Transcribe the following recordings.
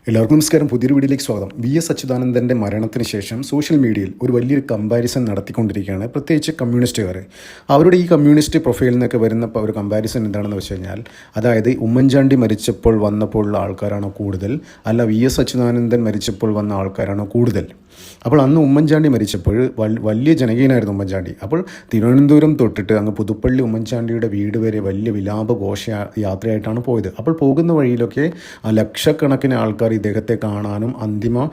എല്ലാവർക്കും നമസ്കാരം. പുതിയൊരു വീഡിയോയിലേക്ക് സ്വാഗതം. വി.എസ്. അച്യുതാനന്ദൻ്റെ മരണത്തിന് ശേഷം സോഷ്യൽ മീഡിയയിൽ ഒരു വലിയൊരു കമ്പാരിസൺ നടത്തിക്കൊണ്ടിരിക്കുകയാണ്, പ്രത്യേകിച്ച് കമ്മ്യൂണിസ്റ്റുകാർ. അവരുടെ ഈ കമ്മ്യൂണിസ്റ്റ് പ്രൊഫൈലിൽ നിന്നൊക്കെ വരുന്ന ഒരു കമ്പാരിസൺ എന്താണെന്ന് വെച്ച് കഴിഞ്ഞാൽ, അതായത് ഉമ്മൻചാണ്ടി മരിച്ചപ്പോൾ വന്നപ്പോഴുള്ള ആൾക്കാരാണോ കൂടുതൽ, അല്ല വി.എസ്. അച്യുതാനന്ദൻ മരിച്ചപ്പോൾ വന്ന ആൾക്കാരാണോ കൂടുതൽ. അപ്പോൾ അന്ന് ഉമ്മൻചാണ്ടി മരിച്ചപ്പോൾ വലിയ ജനകീയനായിരുന്നു ഉമ്മൻചാണ്ടി. അപ്പോൾ തിരുവനന്തപുരം തൊട്ടിട്ട് അങ്ങ് പുതുപ്പള്ളി ഉമ്മൻചാണ്ടിയുടെ വീട് വരെ വലിയ വിലാപ ഘോഷ യാത്രയായിട്ടാണ് പോയത്. അപ്പോൾ പോകുന്ന വഴിയിലൊക്കെ ലക്ഷക്കണക്കിന് ആൾക്കാർ ഇദ്ദേഹത്തെ കാണാനും അന്തിമ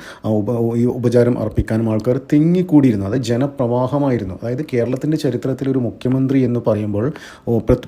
ഉപചാരം അർപ്പിക്കാനും ആൾക്കാർ തിങ്ങിക്കൂടിയിരുന്നു. അത് ജനപ്രവാഹമായിരുന്നു. അതായത് കേരളത്തിൻ്റെ ചരിത്രത്തിൽ ഒരു മുഖ്യമന്ത്രി എന്ന് പറയുമ്പോൾ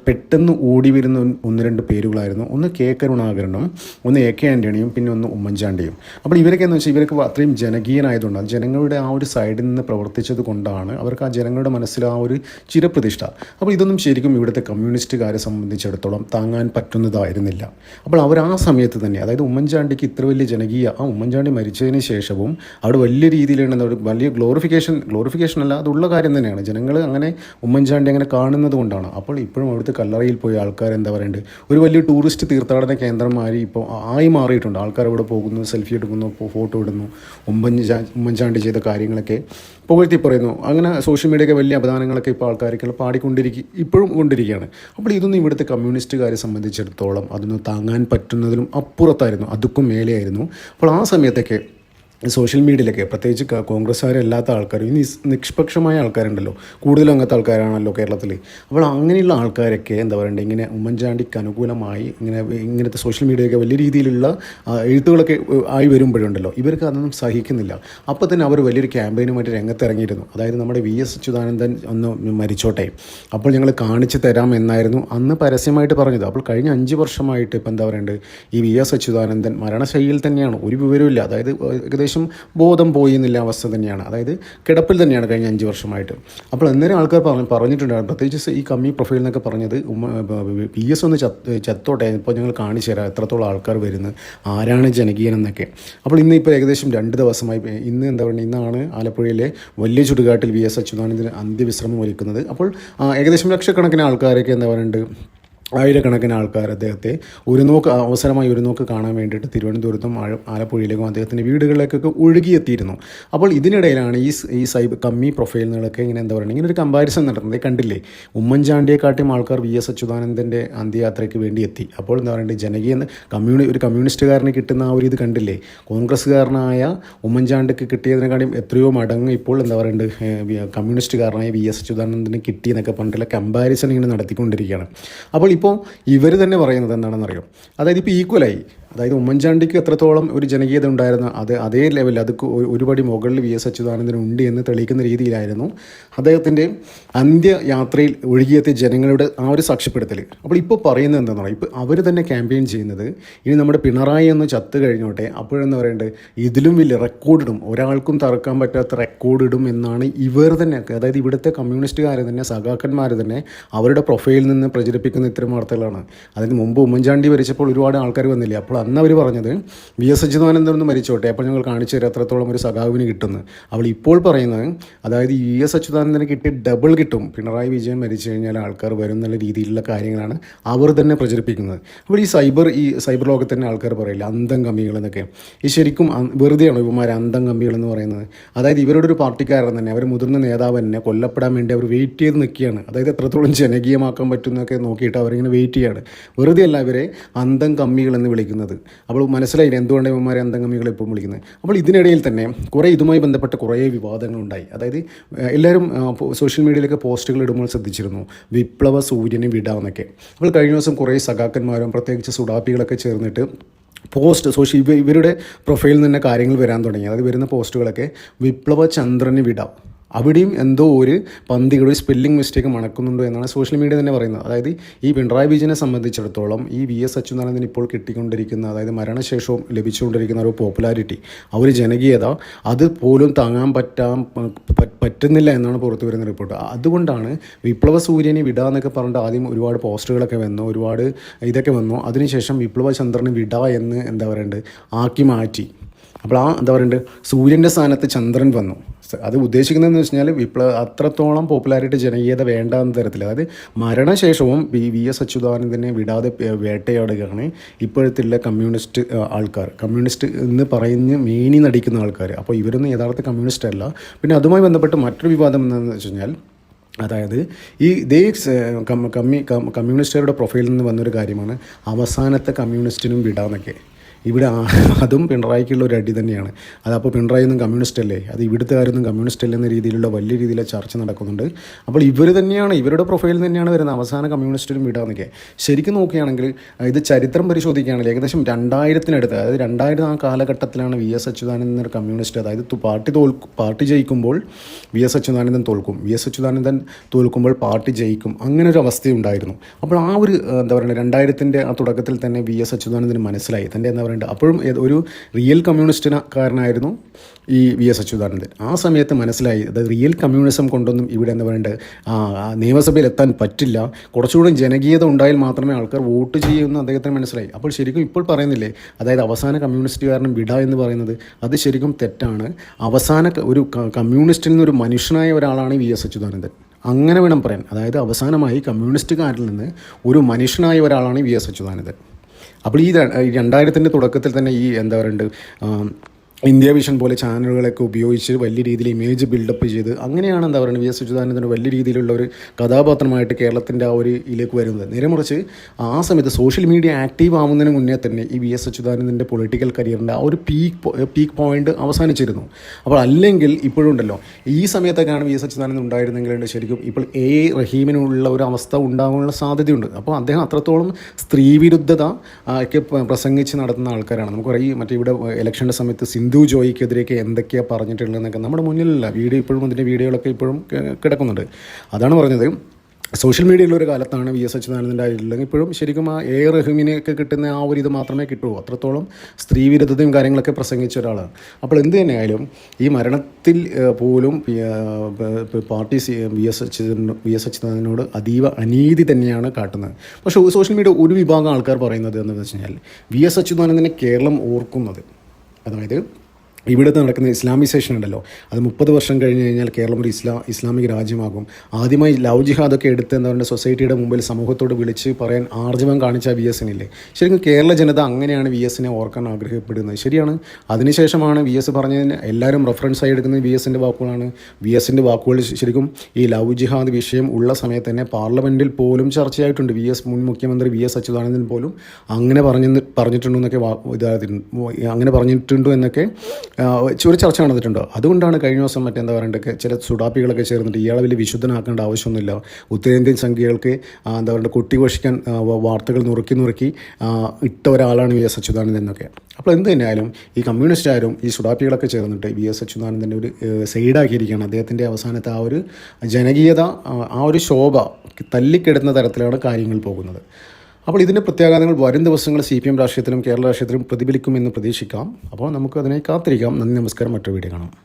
പെട്ടെന്ന് ഓടി വരുന്ന ഒന്ന് രണ്ട് പേരുകളായിരുന്നു. ഒന്ന് കെ കരുണാകരനും, ഒന്ന് എ കെ ആൻ്റണിയും, പിന്നെ ഒന്ന് ഉമ്മൻചാണ്ടിയും. അപ്പോൾ ഇവരൊക്കെ എന്ന് വെച്ചാൽ ഇവരൊക്കെ അത്രയും ജനകീയനായതുകൊണ്ട്, ജനങ്ങളുടെ ആ ഒരു സൈഡിൽ നിന്ന് പ്രവർത്തിച്ചത് കൊണ്ടാണ് അവർക്ക് ആ ജനങ്ങളുടെ മനസ്സിൽ ആ ഒരു ചിരപ്രതിഷ്ഠ. അപ്പോൾ ഇതൊന്നും ശരിക്കും ഇവിടുത്തെ കമ്മ്യൂണിസ്റ്റുകാരെ സംബന്ധിച്ചിടത്തോളം താങ്ങാൻ പറ്റുന്നതായിരുന്നില്ല. അപ്പോൾ അവർ ആ സമയത്ത് തന്നെ, അതായത് ഉമ്മൻചാണ്ടിക്ക് ഇത്ര വലിയ ഉമ്മൻചാണ്ടി മരിച്ചതിന് ശേഷവും അവിടെ വലിയ രീതിയിലാണ് വലിയ ഗ്ലോറിഫിക്കേഷൻ അല്ല, അതുള്ള കാര്യം തന്നെയാണ്. ജനങ്ങൾ അങ്ങനെ ഉമ്മൻചാണ്ടി അങ്ങനെ കാണുന്നത് കൊണ്ടാണ്. അപ്പോൾ ഇപ്പോഴും അവിടുത്തെ കല്ലറയിൽ പോയ ആൾക്കാർ എന്താ പറയേണ്ടത്, ഒരു വലിയ ടൂറിസ്റ്റ് തീർത്ഥാടന കേന്ദ്രമായി ഇപ്പോൾ ആയി മാറിയിട്ടുണ്ട്. ആൾക്കാർ അവിടെ പോകുന്നു, സെൽഫി എടുക്കുന്നു, ഫോട്ടോ ഇടുന്നു, ഉമ്മൻചാണ്ടി ചെയ്ത കാര്യങ്ങളൊക്കെ പുകഴ്ത്തി പറയുന്നു. അങ്ങനെ സോഷ്യൽ മീഡിയയൊക്കെ വലിയ അപദാനങ്ങളൊക്കെ ഇപ്പോൾ ആൾക്കാരൊക്കെ ഇപ്പോഴും കൊണ്ടിരിക്കുകയാണ്. അപ്പോൾ ഇതൊന്നും ഇവിടുത്തെ കമ്മ്യൂണിസ്റ്റുകാരെ സംബന്ധിച്ചിടത്തോളം അതൊന്നും താങ്ങാൻ പറ്റുന്നതിലും അപ്പുറത്തായിരുന്നു, അതുക്കും മേലെയായിരുന്നു. അപ്പോൾ ആ സമയത്തൊക്കെ സോഷ്യൽ മീഡിയയിലൊക്കെ പ്രത്യേകിച്ച് കോൺഗ്രസ്സുകാരല്ലാത്ത ആൾക്കാർ, ഇനി നിഷ്പക്ഷമായ ആൾക്കാരുണ്ടല്ലോ, കൂടുതലും അങ്ങനത്തെ ആൾക്കാരാണല്ലോ കേരളത്തിൽ. അപ്പോൾ അങ്ങനെയുള്ള ആൾക്കാരൊക്കെ എന്താ പറയണ്ടേ, ഇങ്ങനെ ഉമ്മൻചാണ്ടിക്ക് അനുകൂലമായി ഇങ്ങനത്തെ സോഷ്യൽ മീഡിയയൊക്കെ വലിയ രീതിയിലുള്ള എഴുത്തുകളൊക്കെ ആയി വരുമ്പോഴുണ്ടല്ലോ, ഇവർക്ക് അതൊന്നും സഹിക്കുന്നില്ല. അപ്പോൾ തന്നെ അവർ വലിയൊരു ക്യാമ്പയിനുമായിട്ട് രംഗത്തിറങ്ങിയിരുന്നു. അതായത് നമ്മുടെ വി.എസ്. അച്യുതാനന്ദൻ ഒന്ന് മരിച്ചോട്ടെ, അപ്പോൾ ഞങ്ങൾ കാണിച്ചു തരാം എന്നായിരുന്നു അന്ന് പരസ്യമായിട്ട് പറഞ്ഞത്. അപ്പോൾ കഴിഞ്ഞ 5 വർഷമായിട്ട് ഇപ്പോൾ എന്താ പറയേണ്ടത്, ഈ വി.എസ്. അച്യുതാനന്ദൻ മരണശൈലിയിൽ തന്നെയാണ്, ഒരു വിവരമില്ല. അതായത് ഏകദേശം ബോധം പോയി എന്നുള്ള അവസ്ഥ തന്നെയാണ്. അതായത് കിടപ്പിൽ തന്നെയാണ് കഴിഞ്ഞ 5 വർഷമായിട്ട്. അപ്പോൾ അന്നേരം ആൾക്കാർ പറഞ്ഞിട്ടുണ്ടായിരുന്നു, പ്രത്യേകിച്ച് ഈ കമ്മി പ്രൊഫൈൽ എന്നൊക്കെ പറഞ്ഞത്, വി.എസ്. ഒന്ന് ചത്തോട്ടെ, ഇപ്പോൾ ഞങ്ങൾ കാണിച്ചു തരാം എത്രത്തോളം ആൾക്കാർ വരുന്നത്, ആരാണ് ജനകീയൻ എന്നൊക്കെ. അപ്പോൾ ഇപ്പോൾ ഏകദേശം 2 ദിവസമായി, ഇന്ന് എന്താ പറയുക, ഇന്നാണ് ആലപ്പുഴയിലെ വലിയ ചുടുകാട്ടിൽ വി.എസ്. അച്യുതാനന്ദന് അന്ത്യവിശ്രമം ഒരുക്കുന്നത്. അപ്പോൾ ഏകദേശം ലക്ഷക്കണക്കിന് ആൾക്കാരൊക്കെ എന്താ പറയുന്നത്, ആയിരക്കണക്കിന് ആൾക്കാർ അദ്ദേഹത്തെ അവസരമായി ഒരു നോക്ക് കാണാൻ വേണ്ടിയിട്ട് തിരുവനന്തപുരത്തും ആലപ്പുഴയിലേക്കും അദ്ദേഹത്തിൻ്റെ വീടുകളിലേക്കൊക്കെ ഒഴുകിയെത്തിയിരുന്നു. അപ്പോൾ ഇതിനിടയിലാണ് ഈ കമ്മി പ്രൊഫൈലുകളൊക്കെ ഇങ്ങനെ എന്താ പറയുക, ഇങ്ങനെ ഒരു കമ്പാരിസൺ നടത്തുന്നത് കണ്ടില്ലേ. ഉമ്മൻചാണ്ടിയെക്കാട്ടിയും ആൾക്കാർ വി.എസ്. അച്യുതാനന്ദൻ്റെ അന്ത്യയാത്രയ്ക്ക് വേണ്ടി എത്തി. അപ്പോൾ എന്താ പറയുക, ജനകീയ ഒരു കമ്മ്യൂണിസ്റ്റുകാരന് കിട്ടുന്ന ആ ഒരു ഇത് കണ്ടില്ലേ, കോൺഗ്രസ്സുകാരനായ ഉമ്മൻചാണ്ടിക്ക് കിട്ടിയതിനെക്കാളും എത്രയോ മടങ്ങ് ഇപ്പോൾ എന്താ പറയുന്നത് കമ്മ്യൂണിസ്റ്റുകാരനായ വി.എസ്. അച്യുതാനന്ദന് കിട്ടിയെന്നൊക്കെ പറഞ്ഞിട്ടുള്ള കമ്പാരിസൺ ഇങ്ങനെ നടത്തിക്കൊണ്ടിരിക്കുകയാണ്. അപ്പോൾ ഇപ്പോൾ ഇവർ തന്നെ പറയുന്നത് എന്താണെന്നറിയാം, അതായത് ഇപ്പോൾ ഈക്വലായി, അതായത് ഉമ്മൻചാണ്ടിക്ക് എത്രത്തോളം ഒരു ജനകീയത ഉണ്ടായിരുന്ന അതേ ലെവലിൽ അത് ഒരുപടി മുകളിൽ വി.എസ്. അച്യുതാനന്ദൻ ഉണ്ട് എന്ന് തെളിയിക്കുന്ന രീതിയിലായിരുന്നു അദ്ദേഹത്തിൻ്റെ അന്ത്യയാത്രയിൽ ഒഴുകിയെത്തിയ ജനങ്ങളുടെ ആ ഒരു സാക്ഷ്യപ്പെടുത്തൽ. അപ്പോൾ ഇപ്പോൾ പറയുന്നത് എന്താണെന്ന് പറയുക, ഇപ്പോൾ അവർ തന്നെ ക്യാമ്പയിൻ ചെയ്യുന്നത്, ഇനി നമ്മുടെ പിണറായി ഒന്ന് ചത്ത് കഴിഞ്ഞോട്ടെ, അപ്പോഴെന്ന് പറയേണ്ടത് ഇതിലും വലിയ റെക്കോർഡിടും, ഒരാൾക്കും തറക്കാൻ പറ്റാത്ത റെക്കോർഡിടും എന്നാണ് ഇവർ തന്നെ, അതായത് ഇവിടുത്തെ കമ്മ്യൂണിസ്റ്റുകാർ തന്നെ, സഖാക്കന്മാർ തന്നെ അവരുടെ പ്രൊഫൈലിൽ നിന്ന് പ്രചരിപ്പിക്കുന്ന ഇത്തരം വാർത്തകളാണ്. അതിന് മുമ്പ് ഉമ്മൻചാണ്ടി മരിച്ചപ്പോൾ ഒരുപാട് ആൾക്കാർ വന്നില്ലേ, അപ്പോൾ അന്ന് അവർ പറഞ്ഞത് വി.എസ്. അച്യുതാനന്ദൻ ഒന്ന് മരിച്ചോട്ടെ, അപ്പോൾ ഞങ്ങൾ കാണിച്ചു തരാം എത്രത്തോളം ഒരു സഖാവിന് കിട്ടുന്നു. അവൾ ഇപ്പോൾ പറയുന്നത്, അതായത് വി.എസ്. അച്യുതാനന്ദന് കിട്ടി ഡബിൾ കിട്ടും, പിണറായി വിജയൻ മരിച്ചു കഴിഞ്ഞാൽ ആൾക്കാർ വരും എന്നുള്ള രീതിയിലുള്ള കാര്യങ്ങളാണ് അവർ തന്നെ പ്രചരിപ്പിക്കുന്നത്. അപ്പോൾ ഈ സൈബർ ലോകത്ത് തന്നെ ആൾക്കാർ പറയില്ല അന്തം കമ്മികൾ എന്നൊക്കെ, ഈ ശരിക്കും വെറുതെയാണ് ഇവന്മാർ അന്തം കമ്മികൾ എന്ന് പറയുന്നത്. അതായത് ഇവരുടെ ഒരു പാർട്ടിക്കാരൻ തന്നെ, അവർ മുതിർന്ന നേതാവ് തന്നെ കൊല്ലപ്പെടാൻ വേണ്ടി അവർ വെയിറ്റ് ചെയ്ത് നിൽക്കുകയാണ്. അതായത് എത്രത്തോളം ജനകീയമാക്കാൻ പറ്റുന്നതൊക്കെ നോക്കിയിട്ട് അവരിങ്ങനെ വെയിറ്റ് ചെയ്യുകയാണ്. വെറുതെ അല്ല ഇവരെ അന്തം കമ്മികൾ എന്ന് വിളിക്കുന്നത്. അപ്പോൾ മനസ്സിലായില്ല എന്തുകൊണ്ട് ഇവന്മാരെ അന്തംഗമികളെ എപ്പോഴും വിളിക്കുന്നത്. അപ്പോൾ ഇതിനിടയിൽ തന്നെ ഇതുമായി ബന്ധപ്പെട്ട കുറേ വിവാദങ്ങളുണ്ടായി. അതായത് എല്ലാവരും സോഷ്യൽ മീഡിയയിലൊക്കെ പോസ്റ്റുകൾ ഇടുമ്പോൾ ശ്രദ്ധിച്ചിരുന്നു, വിപ്ലവ സൂര്യനെ വിടാമെന്നൊക്കെ. അപ്പോൾ കഴിഞ്ഞ ദിവസം കുറേ സഖാക്കന്മാരും പ്രത്യേകിച്ച് സുഡാപ്പികളൊക്കെ ചേർന്നിട്ട് ഇവരുടെ പ്രൊഫൈലിൽ തന്നെ കാര്യങ്ങൾ വരാൻ തുടങ്ങി. അതായത് വരുന്ന പോസ്റ്റുകളൊക്കെ വിപ്ലവ ചന്ദ്രന് വിടാം, അവിടെയും എന്തോ ഒരു പന്തികളുടെ സ്പെല്ലിംഗ് മിസ്റ്റേക്ക് മണക്കുന്നുണ്ടോ എന്നാണ് സോഷ്യൽ മീഡിയ തന്നെ പറയുന്നത്. അതായത് ഈ പിണറായി വിജയനെ സംബന്ധിച്ചിടത്തോളം ഈ വി.എസ്. അച്യുതാനന്ദൻ ഇപ്പോൾ കിട്ടിക്കൊണ്ടിരിക്കുന്ന, അതായത് മരണശേഷവും ലഭിച്ചുകൊണ്ടിരിക്കുന്ന ഒരു പോപ്പുലാരിറ്റി, ആ ഒരു ജനകീയത, അത് പോലും താങ്ങാൻ പറ്റുന്നില്ല എന്നാണ് പുറത്തു വരുന്ന റിപ്പോർട്ട്. അതുകൊണ്ടാണ് വിപ്ലവ സൂര്യനെ വിടാന്നൊക്കെ പറഞ്ഞിട്ട് ആദ്യം ഒരുപാട് പോസ്റ്ററുകളൊക്കെ വന്നു, ഒരുപാട് ഇതൊക്കെ വന്നു. അതിനുശേഷം വിപ്ലവ ചന്ദ്രന് വിട എന്ന് എന്താ പറയേണ്ടത് ആക്കി മാറ്റി. അപ്പോൾ എന്താ പറയുക, സൂര്യൻ്റെ സ്ഥാനത്ത് ചന്ദ്രൻ വന്നു. അത് ഉദ്ദേശിക്കുന്നതെന്ന് വെച്ച് കഴിഞ്ഞാൽ അത്രത്തോളം പോപ്പുലാരിറ്റി ജനകീയത വേണ്ട എന്ന തരത്തിൽ, അതായത് മരണശേഷവും VS അച്യുതാനന്ദനെ വിടാതെ വേട്ടയാടുകയാണ് ഇപ്പോഴത്തുള്ള കമ്മ്യൂണിസ്റ്റ് ആൾക്കാർ, കമ്മ്യൂണിസ്റ്റ് എന്ന് പറഞ്ഞ് മേനി നടിക്കുന്ന ആൾക്കാർ. അപ്പോൾ ഇവരൊന്നും യഥാർത്ഥ കമ്മ്യൂണിസ്റ്റ് അല്ല. പിന്നെ അതുമായി ബന്ധപ്പെട്ട് മറ്റൊരു വിവാദം എന്താണെന്ന് വെച്ച് കഴിഞ്ഞാൽ, അതായത് കമ്മ്യൂണിസ്റ്റുകാരുടെ പ്രൊഫൈലിൽ നിന്ന് വന്നൊരു കാര്യമാണ് അവസാനത്തെ കമ്മ്യൂണിസ്റ്റിനും വിടാന്നൊക്കെ. ഇവിടെ അതും പിണറായിക്കുള്ള ഒരു അടി തന്നെയാണ്. അതപ്പോൾ പിണറായി ഒന്നും കമ്മ്യൂണിസ്റ്റ് അല്ലേ, അത് ഇവിടുത്തെ കാര്യമൊന്നും കമ്മ്യൂണിസ്റ്റ് അല്ലെന്ന രീതിയിലുള്ള വലിയ രീതിയിലുള്ള ചർച്ച നടക്കുന്നുണ്ട്. അപ്പോൾ ഇവർ തന്നെയാണ്, ഇവരുടെ പ്രൊഫൈലിൽ തന്നെയാണ് വരുന്നത് അവസാന കമ്മ്യൂണിസ്റ്റിനും വിടാന്നൊക്കെ. ശരിക്കും നോക്കുകയാണെങ്കിൽ ഇത് ചരിത്രം പരിശോധിക്കുകയാണെങ്കിൽ ഏകദേശം 2000-നടുത്ത്, അതായത് 2000 ആ കാലഘട്ടത്തിലാണ് VS അച്യുതാനന്ദൻ ഒരു കമ്മ്യൂണിസ്റ്റ്, അതായത് പാർട്ടി ജയിക്കുമ്പോൾ VS അച്യുതാനന്ദൻ തോൽക്കും, VS അച്യുതാനന്ദൻ തോൽക്കുമ്പോൾ പാർട്ടി ജയിക്കും, അങ്ങനെ ഒരു അവസ്ഥയുണ്ടായിരുന്നു. അപ്പോൾ ആ ഒരു എന്താ പറയുക 2000-ൻ്റെ ആ തുടക്കത്തിൽ തന്നെ VS അച്യുതാനന്ദന് മനസ്സിലായി തൻ്റെ എന്താ പറയുക അപ്പോഴും ഒരു റിയൽ കമ്മ്യൂണിസ്റ്റിനായിരുന്നു ഈ VS അച്യുതാനന്ദൻ. ആ സമയത്ത് മനസ്സിലായി, അതായത് റിയൽ കമ്മ്യൂണിസം കൊണ്ടൊന്നും ഇവിടെ എന്താ പറയേണ്ടത് നിയമസഭയിൽ എത്താൻ പറ്റില്ല, കുറച്ചുകൂടി ജനകീയത ഉണ്ടായാൽ മാത്രമേ ആൾക്കാർ വോട്ട് ചെയ്യുമെന്ന് അദ്ദേഹത്തിന് മനസ്സിലായി. അപ്പോൾ ശരിക്കും ഇപ്പോൾ പറയുന്നില്ലേ, അതായത് അവസാന കമ്മ്യൂണിസ്റ്റുകാരനും വിട എന്ന് പറയുന്നത് അത് ശരിക്കും തെറ്റാണ്. അവസാന ഒരു കമ്മ്യൂണിസ്റ്റിൽ നിന്നൊരു മനുഷ്യനായ ഒരാളാണ് VS അച്യുതാനന്ദൻ, അങ്ങനെ വേണം പറയാൻ. അതായത് അവസാനമായി കമ്മ്യൂണിസ്റ്റുകാരിൽ നിന്ന് ഒരു മനുഷ്യനായ ഒരാളാണ് VS അച്യുതാനന്ദൻ. അപ്പോൾ ഈ 2000-ൻ്റെ തുടക്കത്തിൽ തന്നെ ഈ എന്താ പറയുക ഇന്ത്യ വിഷൻ പോലെ ചാനലുകളൊക്കെ ഉപയോഗിച്ച് വലിയ രീതിയിൽ ഇമേജ് ബിൽഡപ്പ് ചെയ്ത് അങ്ങനെയാണ് എന്താ പറയുക VS അച്യുതാനന്ദൻ വലിയ രീതിയിലുള്ള ഒരു കഥാപാത്രമായിട്ട് കേരളത്തിൻ്റെ ആ ഒരു ഇതിലേക്ക് വരുന്നത്. നേരെ മറിച്ച് ആ സമയത്ത് സോഷ്യൽ മീഡിയ ആക്റ്റീവ് ആവുന്നതിന് മുന്നേ തന്നെ ഈ VS അച്യുതാനന്ദൻ്റെ പൊളിറ്റിക്കൽ കരിയറിൻ്റെ ആ ഒരു പീക്ക് പോയിന്റ് അവസാനിച്ചിരുന്നു. അപ്പോൾ അല്ലെങ്കിൽ ഇപ്പോഴും ഉണ്ടല്ലോ, ഈ സമയത്തൊക്കെയാണ് VS അച്യുതാനന്ദൻ ഉണ്ടായിരുന്നെങ്കിൽ ശരിക്കും ഇപ്പോൾ റഹീമിനുള്ള ഒരു അവസ്ഥ ഉണ്ടാകാനുള്ള സാധ്യതയുണ്ട്. അപ്പോൾ അദ്ദേഹം അത്രത്തോളം സ്ത്രീവിരുദ്ധത ഒക്കെ പ്രസംഗിച്ച് നടത്തുന്ന ആൾക്കാരാണ്. നമുക്കറിയാം മറ്റേ ഇവിടെ ഇലക്ഷൻ്റെ സമയത്ത് സിന്ധു ജോയിക്കെതിരെയൊക്കെ എന്തൊക്കെയാണ് പറഞ്ഞിട്ടുള്ളതെന്നൊക്കെ നമ്മുടെ മുന്നിലല്ല, ഇപ്പോഴും അതിൻ്റെ വീഡിയോകളൊക്കെ ഇപ്പോഴും കിടക്കുന്നുണ്ട്. അതാണ് പറഞ്ഞത്, സോഷ്യൽ മീഡിയയിലുള്ള ഒരു കാലത്താണ് VS അച്യുതാനന്ദൻ്റെ ആയിട്ടുള്ളത്. ഇപ്പോഴും ശരിക്കും ആ റഹീമിനൊക്കെ കിട്ടുന്ന ആ ഒരു ഇത് മാത്രമേ കിട്ടുള്ളൂ. അത്രത്തോളം സ്ത്രീവിരുദ്ധതയും കാര്യങ്ങളൊക്കെ പ്രസംഗിച്ച ഒരാളാണ്. അപ്പോൾ എന്ത് തന്നെയായാലും ഈ മരണത്തിൽ പോലും പാർട്ടി VS അച്യുതാനന്ദനോട് അതീവ അനീതി തന്നെയാണ് കാട്ടുന്നത്. പക്ഷേ സോഷ്യൽ മീഡിയ ഒരു വിഭാഗം ആൾക്കാർ പറയുന്നത് എന്താണെന്ന് വെച്ച് കഴിഞ്ഞാൽ VS അച്യുതാനന്ദനെ കേരളം ഓർക്കുന്നത്, അതായത് ഇവിടുത്തെ നടക്കുന്ന ഇസ്ലാമിസേഷൻ ഉണ്ടല്ലോ, അത് 30 വർഷം കഴിഞ്ഞ് കഴിഞ്ഞാൽ കേരളം ഒരു ഇസ്ലാമിക രാജ്യമാകും. ആദ്യമായി ലവ് ജിഹാദൊക്കെ എടുത്ത് എന്താ പറയുക സൊസൈറ്റിയുടെ മുമ്പിൽ സമൂഹത്തോട് വിളിച്ച് പറയാൻ ആർജവം കാണിച്ച VSനില്ലേ, ശരിക്കും കേരള ജനത അങ്ങനെയാണ് VSനെ ഓർക്കാൻ ആഗ്രഹപ്പെടുന്നത്. ശരിയാണ്. അതിനുശേഷമാണ് VS പറഞ്ഞതിന് എല്ലാവരും റെഫറൻസായി എടുക്കുന്നത് VSൻ്റെ വാക്കുകളാണ്. VSൻ്റെ വാക്കുകൾ ശരിക്കും ഈ ലവ് ജിഹാദ് വിഷയം ഉള്ള സമയത്ത് തന്നെ പാർലമെൻറ്റിൽ പോലും ചർച്ചയായിട്ടുണ്ട്. മുൻ മുഖ്യമന്ത്രി VS അച്യുതാനന്ദൻ പോലും അങ്ങനെ പറഞ്ഞിട്ടുണ്ടെന്നൊക്കെ അങ്ങനെ പറഞ്ഞിട്ടുണ്ടോ എന്നൊക്കെ ഒരു ചർച്ച നടന്നിട്ടുണ്ടോ. അതുകൊണ്ടാണ് കഴിഞ്ഞ ദിവസം മറ്റെന്താ പറയേണ്ടത് ചില സുഡാപ്പികളൊക്കെ ചേർന്നിട്ട് ഇയാളെ വലിയ വിശുദ്ധനാക്കേണ്ട ആവശ്യമൊന്നുമില്ല, ഉത്തരേന്ത്യൻ സംഖ്യകൾക്ക് എന്താ പറയുക കൊട്ടിഘോഷിക്കാൻ വാർത്തകൾ നുറുക്കി ഇട്ട ഒരാളാണ് VS അച്യുതാനന്ദൻ എന്നൊക്കെ. അപ്പോൾ എന്ത് തന്നെയായാലും ഈ കമ്മ്യൂണിസ്റ്റുകാരും ഈ സുഡാപ്പികളൊക്കെ ചേർന്നിട്ട് VS അച്യുതാനന്ദൻ്റെ ഒരു സൈഡാക്കിയിരിക്കുകയാണ്. അദ്ദേഹത്തിൻ്റെ അവസാനത്തെ ആ ഒരു ജനകീയത, ആ ഒരു ശോഭ തല്ലിക്കെടുന്ന തരത്തിലാണ് കാര്യങ്ങൾ പോകുന്നത്. അപ്പോൾ ഇതിൻ്റെ പ്രത്യാഘാതങ്ങൾ വരും ദിവസങ്ങൾ CPM രാഷ്ട്രീയത്തിലും കേരള രാഷ്ട്രീയത്തിലും പ്രതിഫലിക്കുമെന്ന് പ്രതീക്ഷിക്കാം. അപ്പോൾ നമുക്ക് അതിനെ കാത്തിരിക്കാം. നന്ദി, നമസ്കാരം. മറ്റൊരു വീഡിയോ കാണാം.